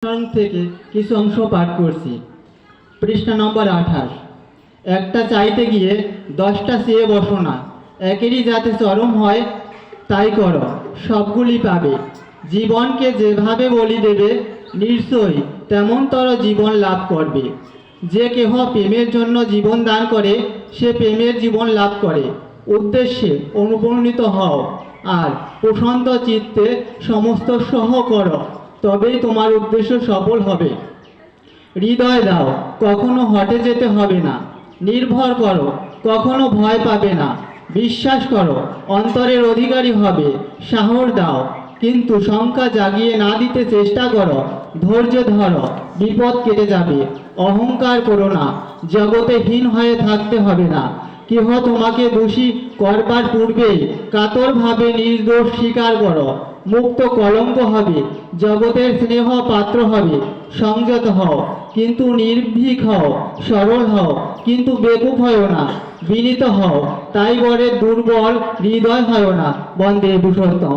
থেকে কিছু অংশ পাঠ করছি। পৃষ্ঠা নম্বর 28। একটা চাইতে গিয়ে 10টা চেয়ে বসো না, একেরই যাতে চরম হয় তাই করো, সবগুলি পাবে। জীবনকে যেভাবে বলি দেবে, নিশ্চয়ই তেমনতর জীবন লাভ করবে। যে কেহ প্রেমের জন্য জীবন দান করে, সে প্রেমের জীবন লাভ করে। উদ্দেশ্যে অনুপ্রাণিত হও আর প্রশান্ত চিত্তে সমস্ত সহ করো, তবেই তোমার উদ্দেশ্য সফল হবে। হৃদয় দাও, কখনো হটে যেতে হবে না। নির্ভর করো, কখনো ভয় পাবে না। বিশ্বাস করো, অন্তরের অধিকারী হবে। সাহস দাও, কিন্তু শঙ্কা জাগিয়ে না দিতে চেষ্টা করো। ধৈর্য ধরো, বিপদ কেটে যাবে। অহংকার করো না, জগতে হীন হয়ে থাকতে হবে না। কেহ তোমাকে দোষী করবার পূর্বেই কাতরভাবে নির্দোষ স্বীকার করো। মুক্ত কলঙ্ক হবে, জগতের স্নেহ পাত্র হবে। সংযত হও, কিন্তু নির্ভীক হও। সরল হও, কিন্তু বেকুব হও না। বিনীত হও, তাই বড় দুর্বল হৃদয় হয় না। বন্দে পুরুষোত্তম।